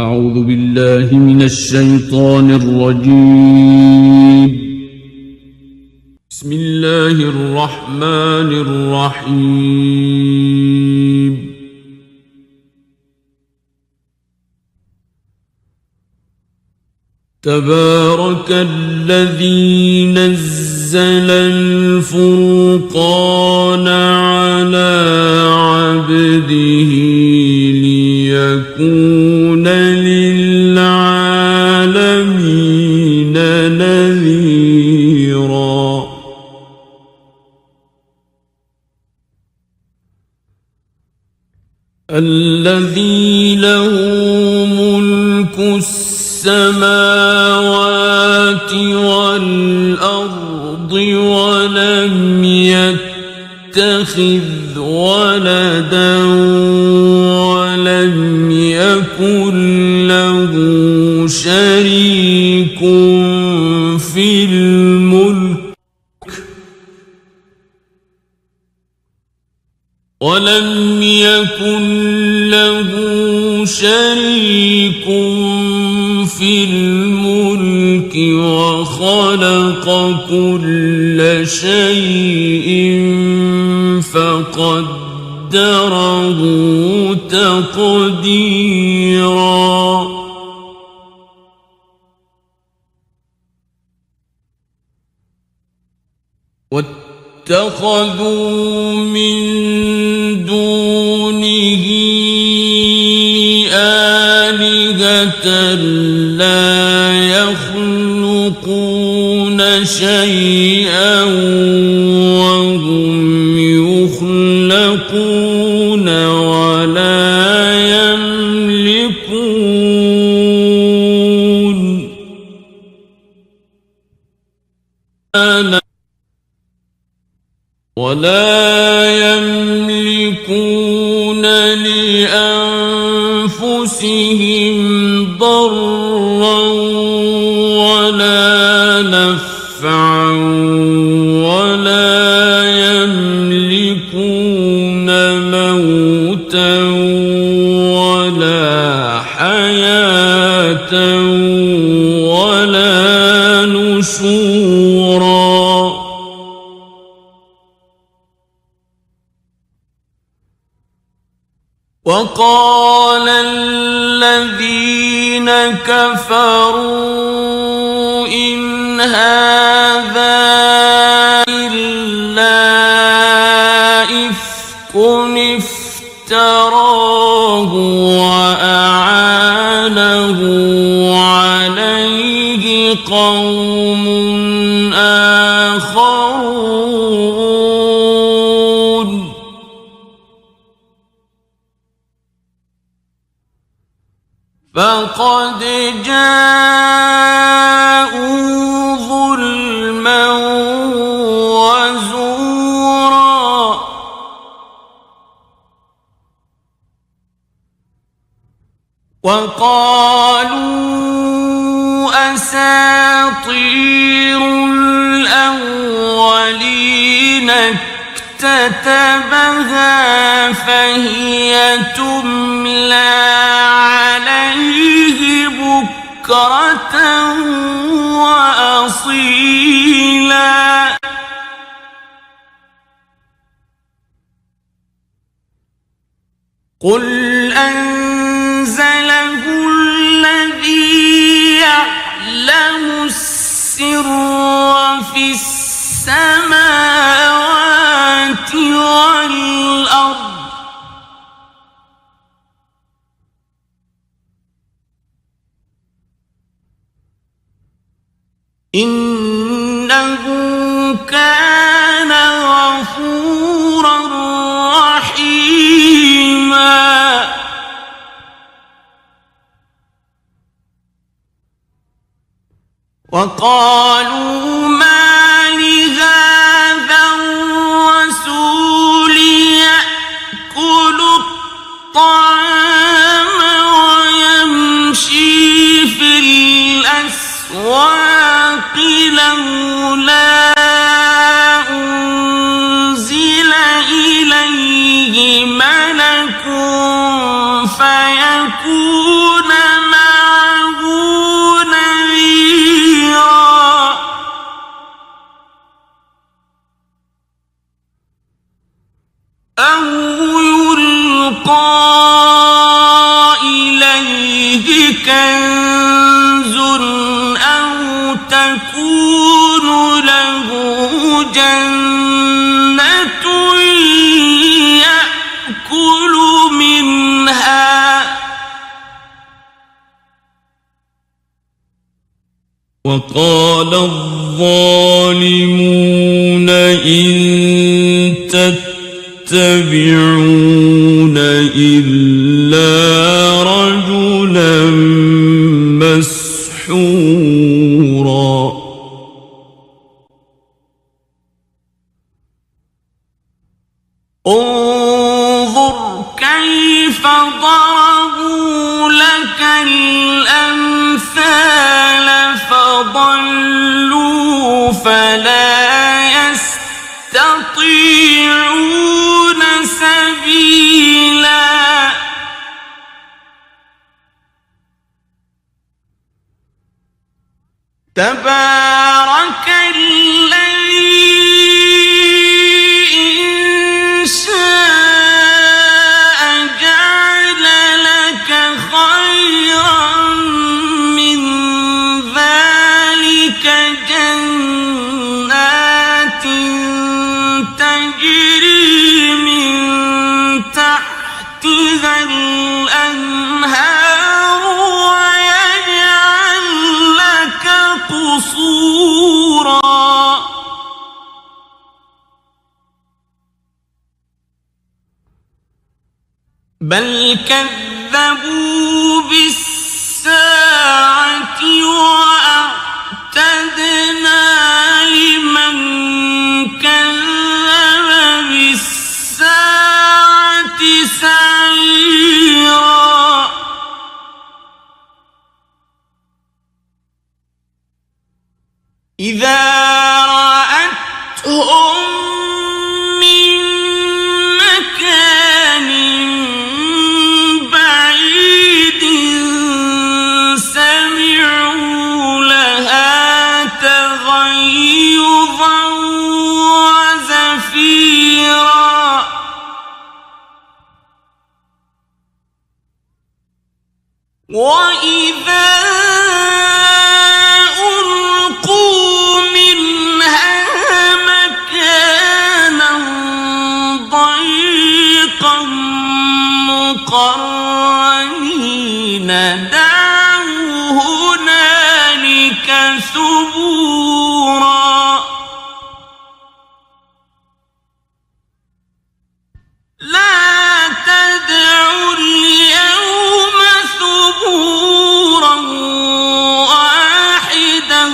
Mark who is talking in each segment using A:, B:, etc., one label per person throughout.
A: أعوذ بالله من الشيطان الرجيم. بسم الله الرحمن الرحيم. تبارك الذي نزل الفرقان على عبده ليكون للعالمين نذيرا. الذي له ملك السماوات والأرض ولم يتخذ ولدا ولم يكن له شريك في الملك وخلق كل شيء فقدره تقديرا. واتخذوا من دونه آلهة لا يخلقون شيئا وهم يخلقون ولا يملكون لأنفسهم ضرا ولا نفعا ولا يملكون موتا ولا حياة ولا نشورا. وقال الذين كفروا إن هذا إلا إفك افتراه وأعانه عليه قوم آخرون فقد جاءوا ظلما وزورا. وقالوا أساطير الأولين اكتتبها فهي تملى عليه بكرة وأصيلا. قل أنزله الذي يعلم السر في السماوات والأرض إنه كان غفورا رحيما. وقالوا ما لهذا الرسول يأكل الطعام ويمشي في الأسواق لولا أنزل إليه ملك فيكون كنز أو تكون له جنة يأكل منها
B: وقال الظالمون إن تتبعون إلا رجلا مسحورا
A: انظر كيف ضربوا لك الأمثال فضلوا فلا يستطيعون سبيلا تبارك الذي إن شاء جعل لك خيرا من ذلك جنات تجري من تحتها الأنهار ويجعل لك قصورا بل كذبوا بالساعة وأعتدنا لمن كذب بالساعة سعيرا إذا رأتهم من مكان بعيد سمعوا لها تغيظا وزفيرا وإذا ألقوا منها مكانا ضيقا مقرنين دعوا هنالك ثبورا لا تدعوا اليوم ثبورا واحدا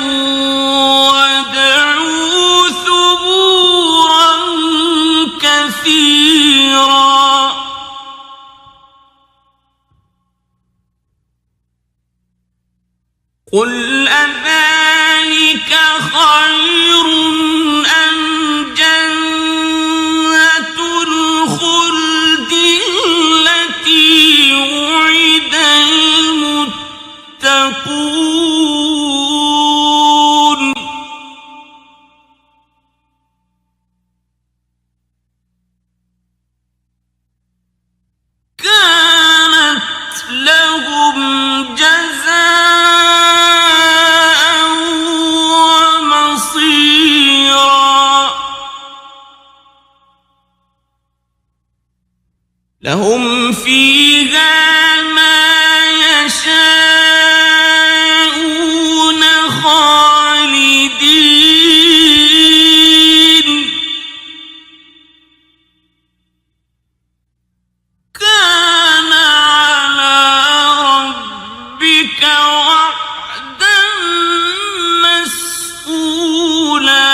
A: وادعوا ثبورا كثيرا قل أذلك خير أم جنة الخلد التي وعد المتقون كانت لهم جزاء ومصيرا لهم فيها ما يشاءون خالدين كان على ربك وعدا مسئولا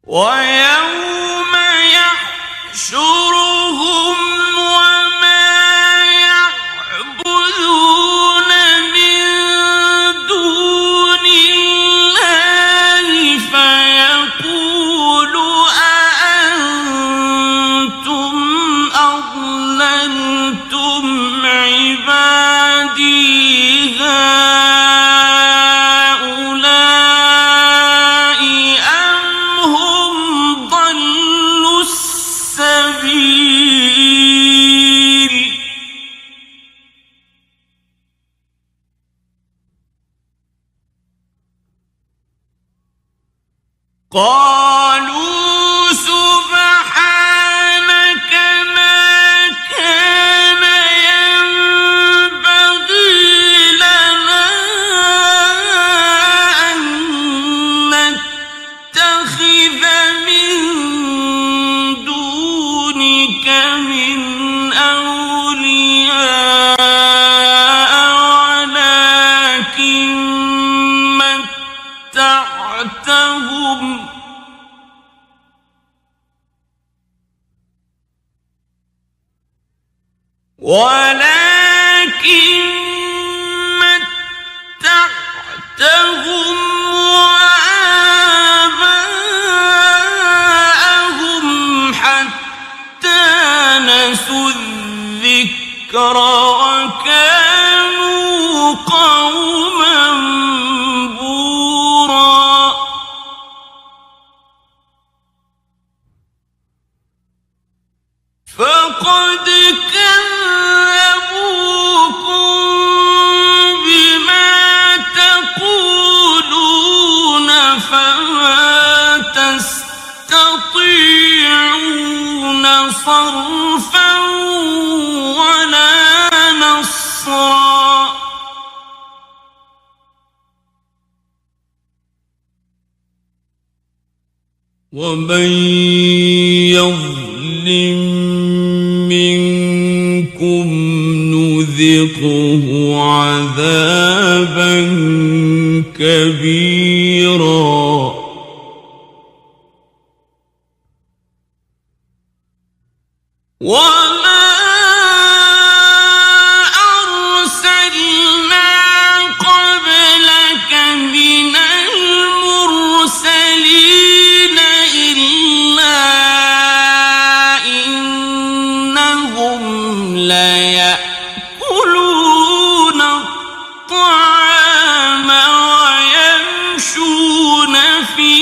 A: ويوم يحشرهم وما يعبدون من دون الله فيقول أأنتم أضللتم عبادي هؤلاء أم هم ضلوا السبيل قالوا سبحانك ما كان ينبغي لنا أن نتخذ من دونك من أولياء ولكن متعتهم وآباءهم حتى نسوا الذكر وكانوا قوما بورا فقد كذبوكم بما تقولون فما تستطيعون صرفا ولا نصرا
B: ومن يظلم منكم نذقه عذابا كبيرا
A: وما أرسلنا قبلك من المرسلين إلا إنهم ليأكلون الطعام ويمشون في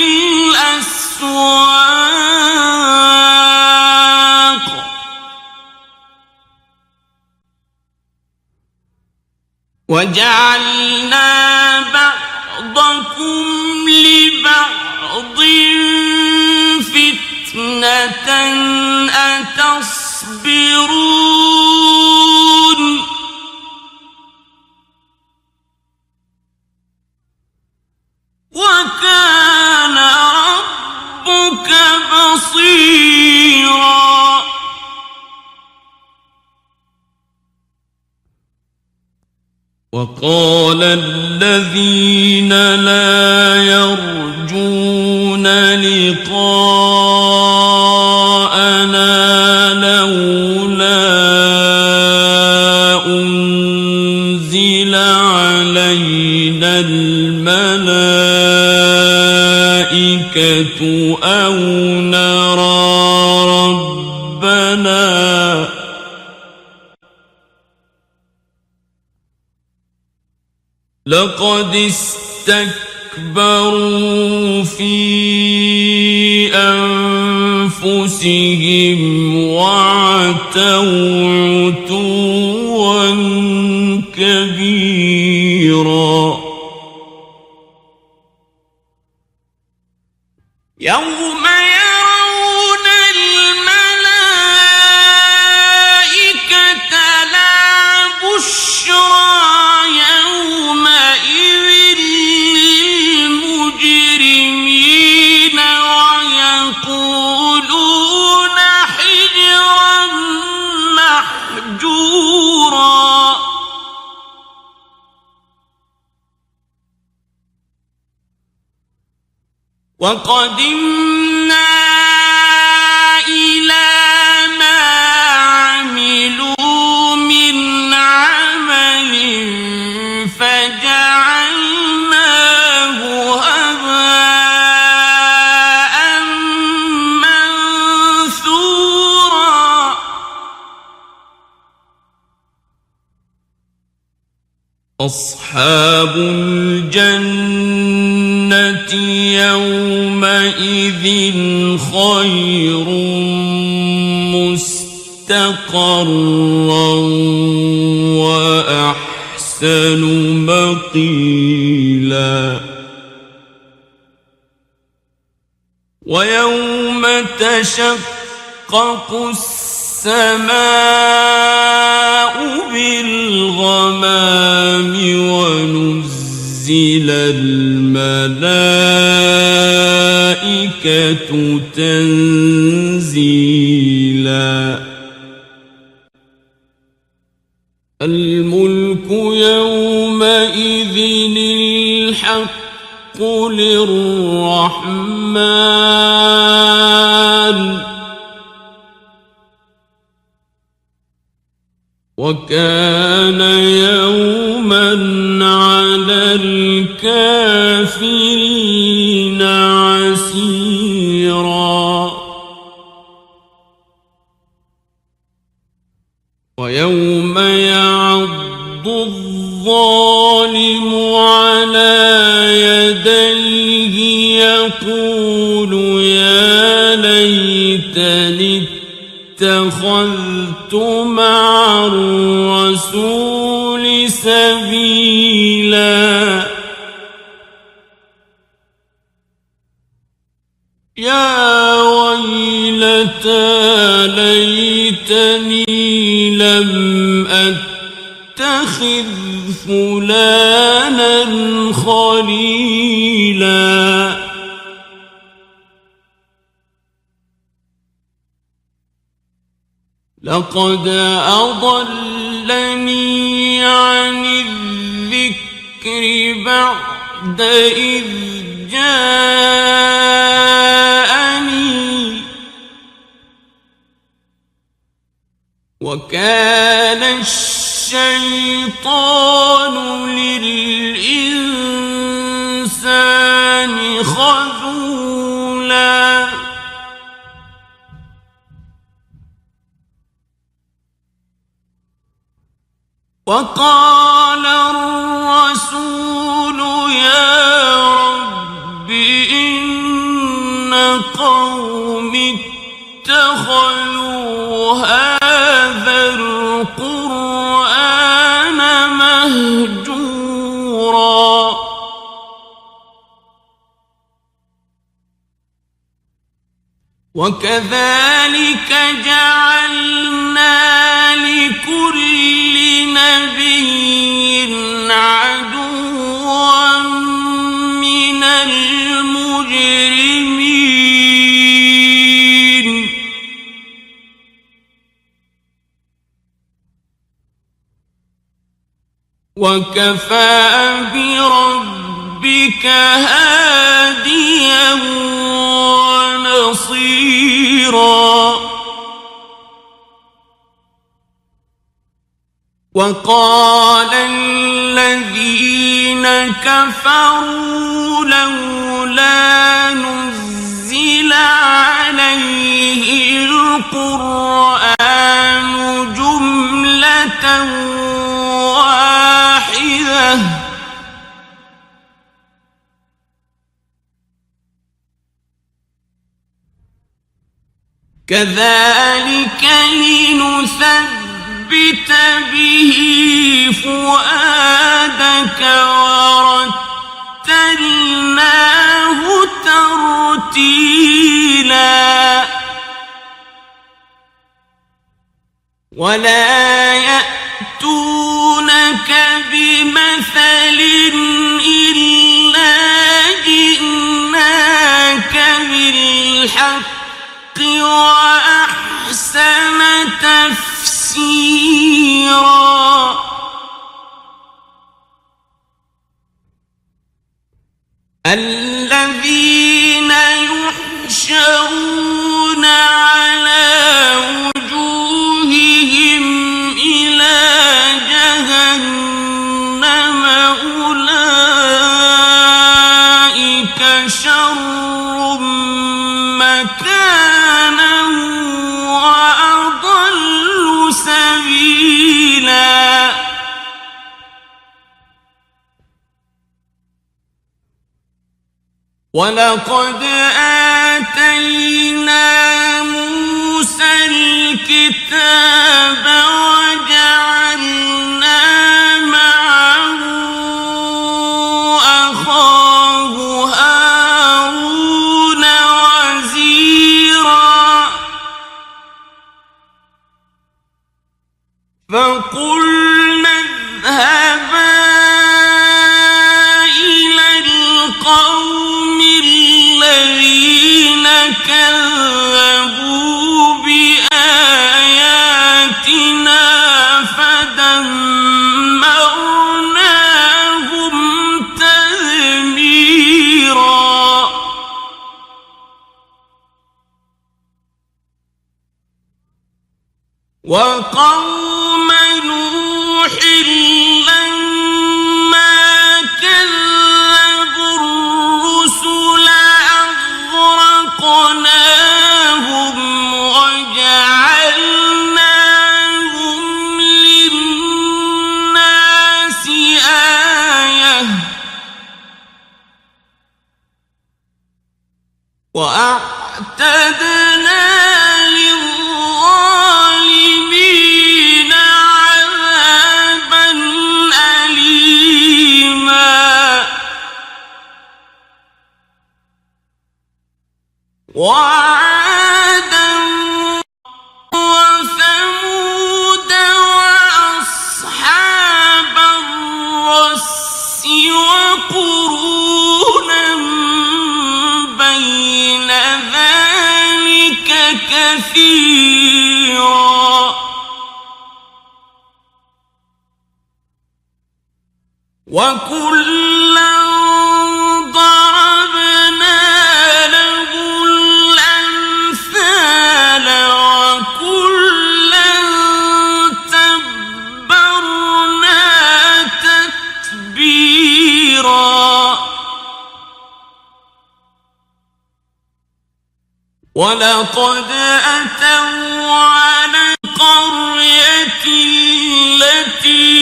A: الأسواق وجعلنا بعضكم لبعض فتنة أتصبرون وكان ربك بصيرا
B: وقال الذين لا يرجون لقاءنا لولا أنزل علينا الملائكة أو نرى ربنا لقد استكبروا في أنفسهم وعتوا عتوا كبيرا
A: يوم يرون الملائكة لا بشرى يومئذ للمجرمين ويقولون حجرا محجورا وقدمنا إلى ما عملوا من عمل فجعلناه هباء منثورا
B: أصحاب الجنة يومئذ خير مستقرا وأحسن مقيلا ويوم تشقق السماء بالغمام ونزل الملائكة تنزيلا الملك يومئذ الحق للرحمن وكان يوما على الكافرين عسيرا ويوم يعض الظالم على يديه يقول يا ليتني اتخذت مع الرسول سبيلا يا ويلتى ليتني لم أتخذ فلانا خليلا لقد أضلني عن الذكر بعد إذ جاءني وكان الشيطان للإنسان خذولا وقال الرسول يا رب إن قومي اتخذوا هذا القرآن مهجورا وكذلك جعلنا لكل نبي عدوا من المجرمين وكفى بربك هاديا ونصيرا وقال الذين كفروا لولا نزل عليه القرآن جملة واحدة كذلك لنثبت به فؤادك ورتلناه ترتيلا ولا يأتونك بمثل إلا جئناك بالحق وأحسن تفسيرا الذين يحشرون على وجوههم إلى جهنم أولئك شر مكانا وأضل سبيلا ولقد آتينا موسى الكتاب وجعلنا معه أخاه هارون فقلنا اذهبا إلى القوم الذين كذبوا بآياتنا فدمرناهم تدميرا وقوم نوح لما كذبوا الرسل أغرقناهم وجعلناهم للناس آية وأعتدنا للظالمين عذابا أليما وعادا وثمود وأصحاب الرس وقرونا بين ذلك كثيرا وكلا ضربنا له الأمثال وكلا تبرنا تتبيرا ولقد أتوا على القرية التي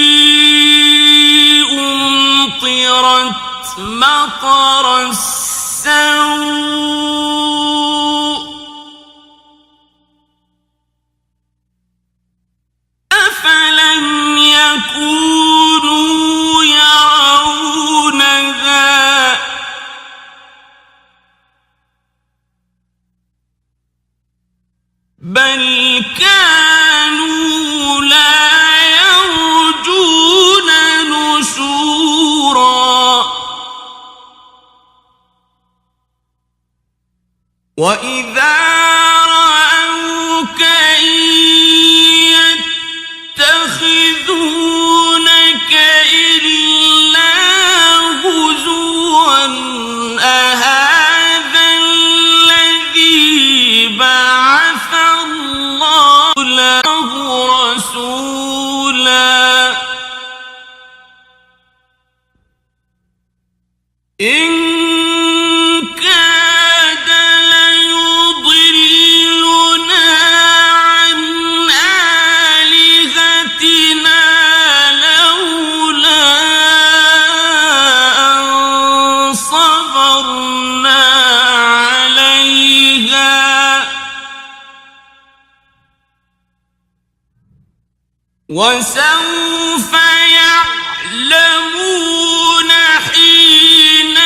B: أمطرت مطر السوء أفلم يكونوا يرونها بل كانوا لا يرجون نشورا وإذا رأوك إن يتخذونك إلا هزوا أهذا الذي بعث الله له رسولا إن كاد ليضلنا عن آلهتنا لولا أن صبرنا عليها وسوف يعلمون حين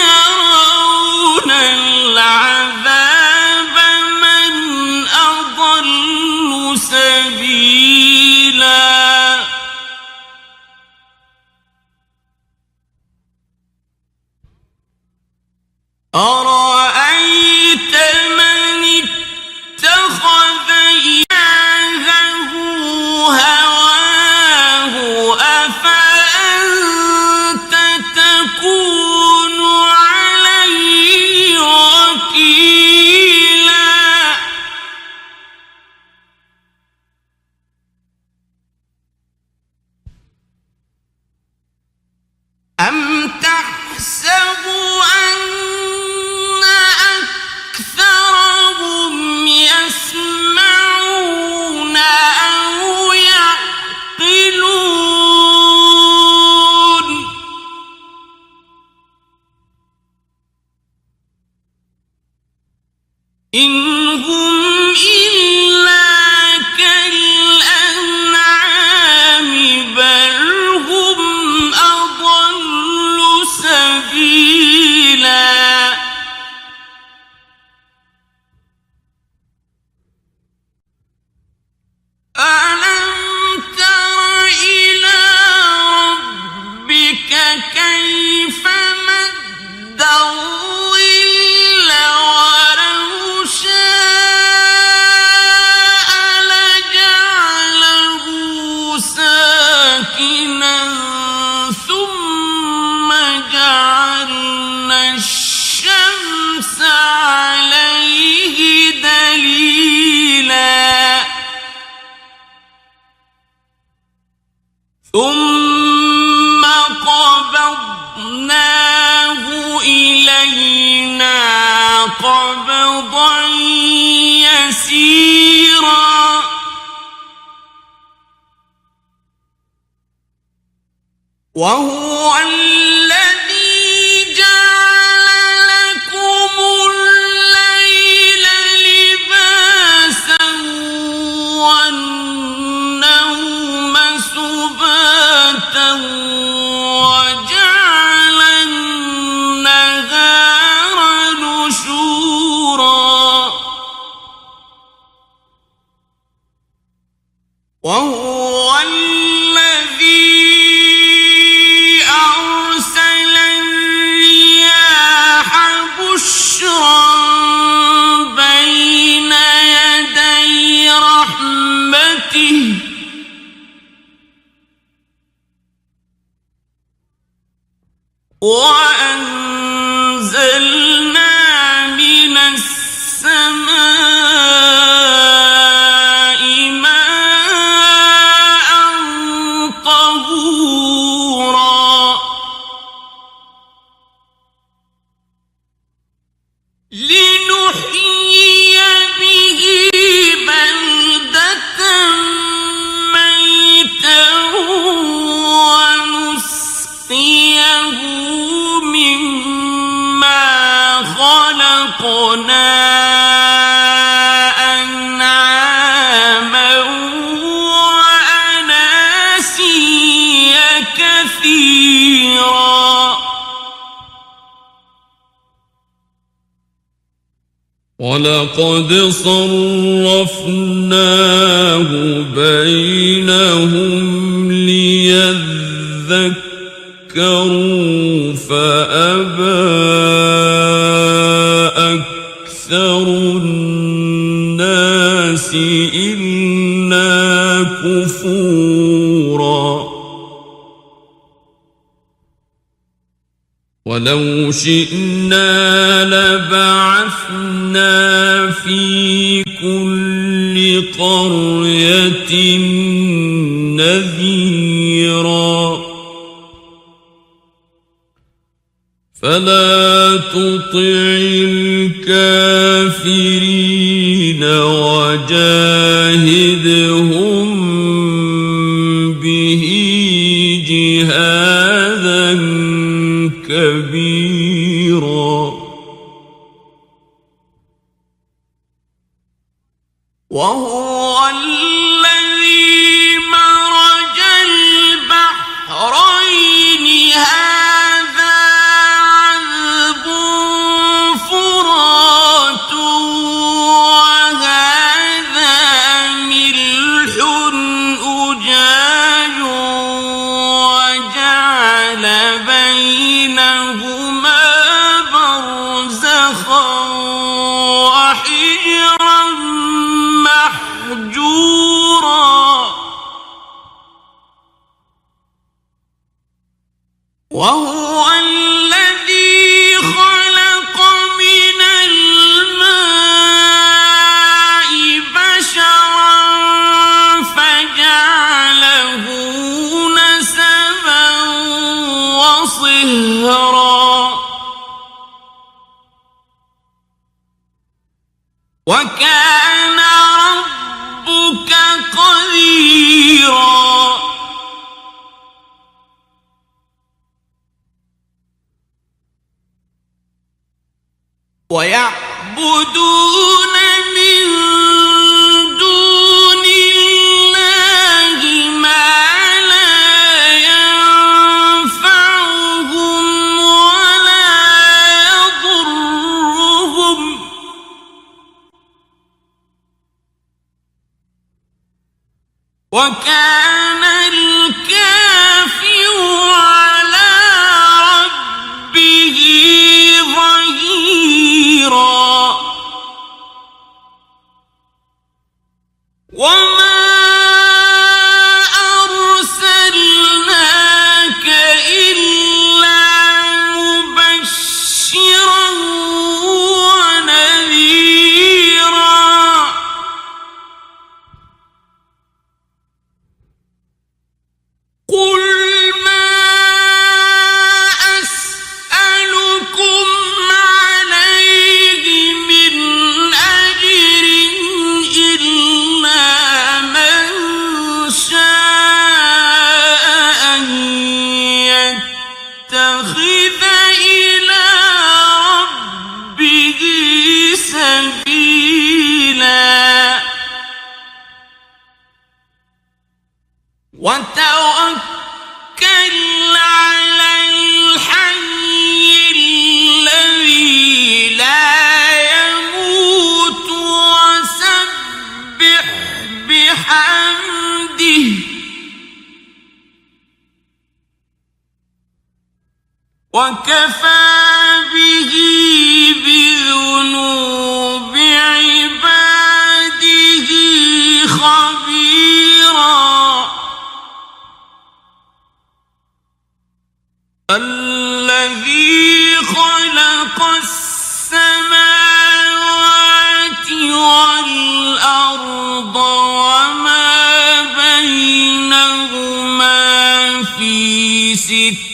B: يرون العذاب من أضل سبيلا أرأيت من اتخذ إلهه هواه أفأنت تكون عليه وكيلا أم تحسب أن أكثرهم يسمعون أو يعقلون إن هم إلا كالأنعام بل هم أضل سبيلا ألم تر ثم قبضناه إلينا قبضا يسيرا وهو الذي جعل لكم الليل لباسا والنوم سباتا وجعل النهار نشورا وهو الذي أرسل الرياح بشرا بين يدي رحمته وأنزلنا من السماء ماء طهورا لنحيي به بلدة ميتا ونسقيه مما خلقنا أنعاما وأناسيا كثيرا ولقد صرفناه بينهم ليذكروا فأبى أكثر الناس إلا كفورا ولو شئنا لبعثنا في كل قرية نذيرا فلا تطع الكافرين وجاهدهم به جهادا كبيرا وهو الذي مرج البحرين هذا عذب فرات وهذا ملح أجاج وجعل بينهما برزخا وحجرا محجورا وهو الذي خلق من الماء بشرا فجعله نسبا وصهرا وكان ربك قديرا ويعبدون من دون الله ما لا ينفعهم ولا يضرهم وكان الكافر على ربه ظهيرا وما أرسلناك إلا مبشرا ونذيرا قل
A: وتوكل على الحي الذي لا يموت وسبح بحمده وكفى به بذنوب عباده خبيرا الذي خلق السماوات والأرض وما بينهما في 6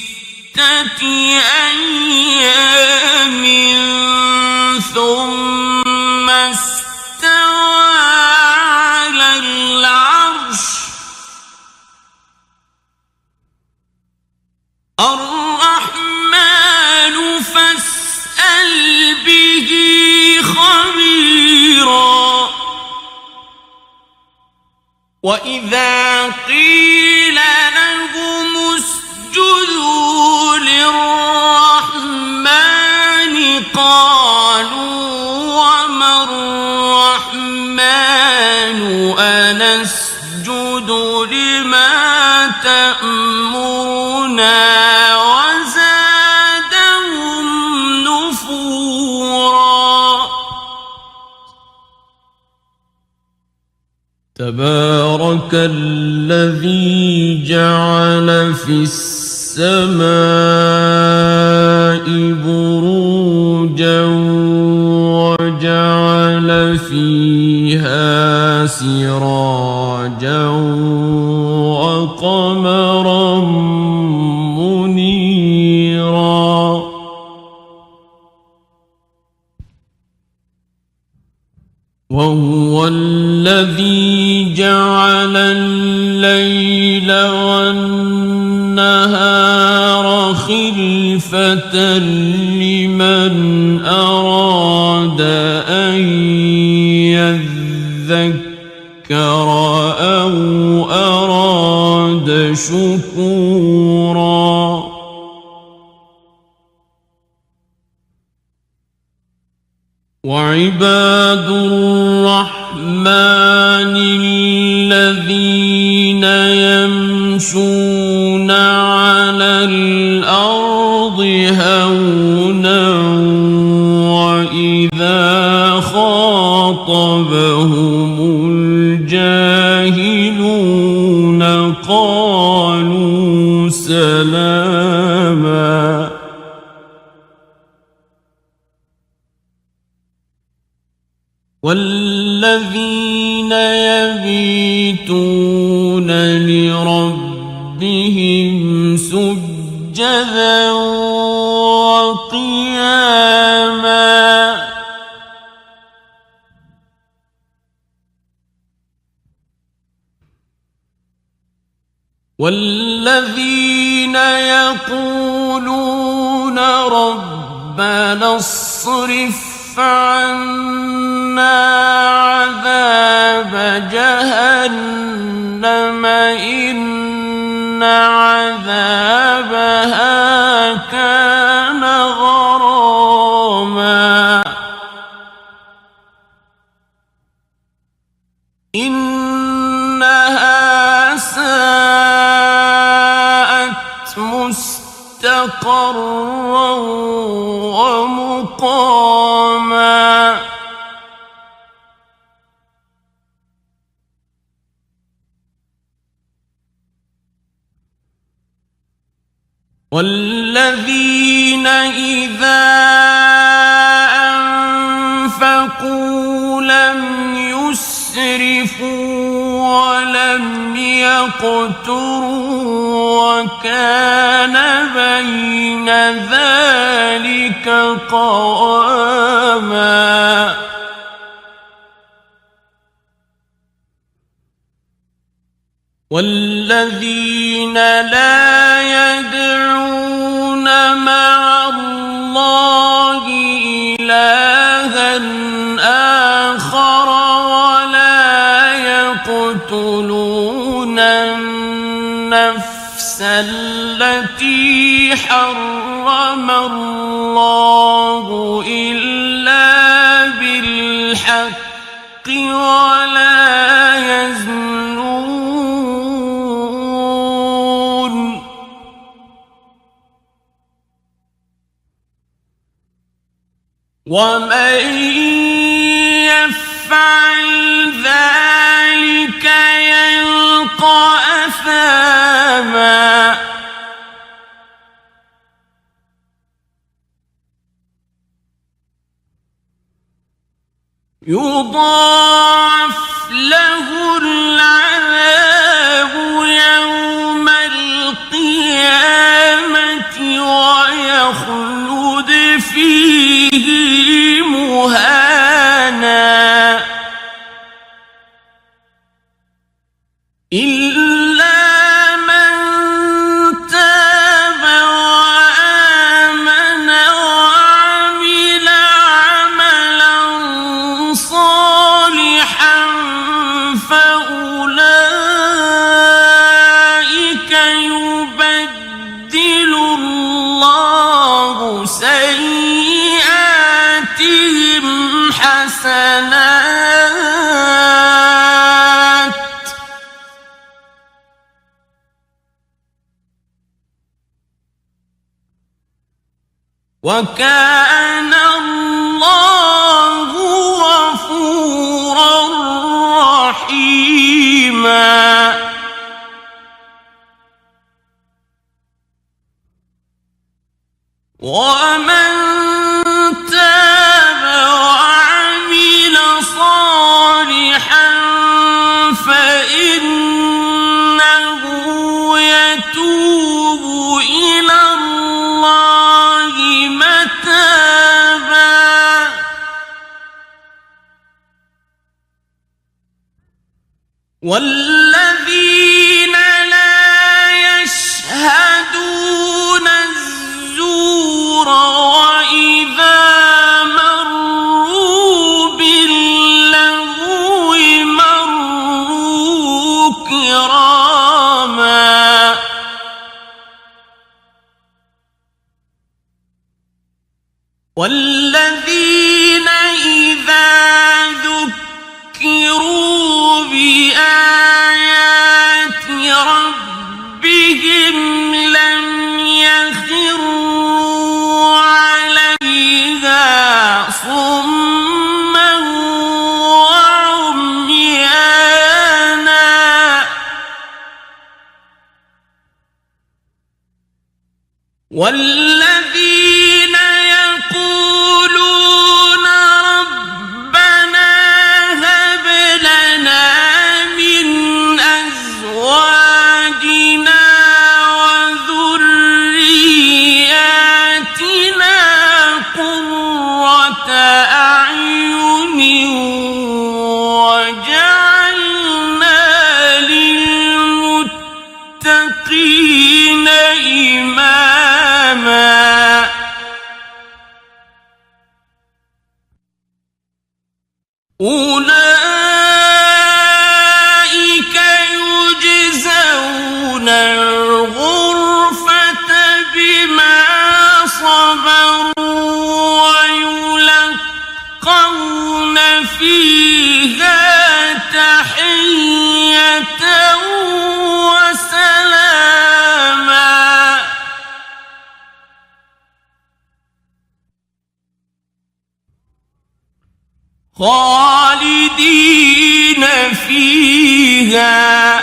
A: أيام ثم استوى على العرش الرحمن فاسأل به خبيرا وإذا قيل لهم اسجدوا للرحمن قالوا وما الرحمن أنسجد لما تأمرنا وزادهم نفورا
B: تبارك الذي جعل في السماء بروجا وجعل فيها سراجا وقمرا منيرا وهو الذي جعل الليل والنهار خلفة لمن أراد أن يذكر أو أراد شكورا وعباد الرحمن الذين يمشون على الأرض هونا وإذا خاطبهم الجاهلون قالوا سلاما والذين يبيتون لربهم سجدا وقياما والذين يقولون ربنا اصرف عنا عذاب جهنم إن عذابها كان غراما إنها ساءت مستقرا ومقاما والذين إذا أنفقوا لم يسرفوا ولم يقتروا وكان بين ذلك قواما والذين لا يدعون مع الله إلها آخر ولا يقتلون النفس النفس التي حرم الله إلا بالحق ولا يزنون ومن يفعل ذلك يلقى أثاما يضاعف له العذاب يوم القيامة ويخلد فيه مهانا إلا من تاب وآمن وعمل عملا صالحا فأولئك يبدل الله سيئاتهم حسنات وكان الله غفورا رحيما ومن تاب وعمل صالحا فإنه يتوب إلى الله متابا والذين لا يشهدون الزور وإذا مروا باللغو مروا كراما والذين إذا ذكروا بآيات ربهم لم يخروا عليها صما وعميانا والذين يقولون ربنا هب لنا من أزواجنا وذرياتنا قرة أعين وجعلنا للمتقين إماما أولئك يجزون الغرفة بما صبروا ويلقون فيها تحية وسلاما خالدين فيها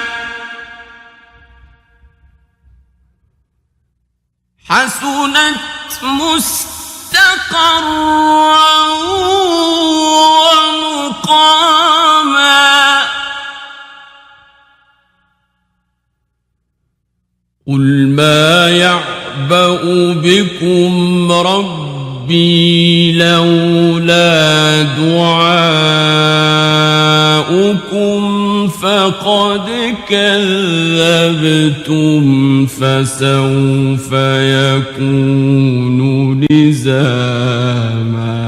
B: حسنت مستقرا ومقاما قل ما يعبأ بكم ربي لولا دعاؤكم فقد كذبتم فسوف يكون لزاما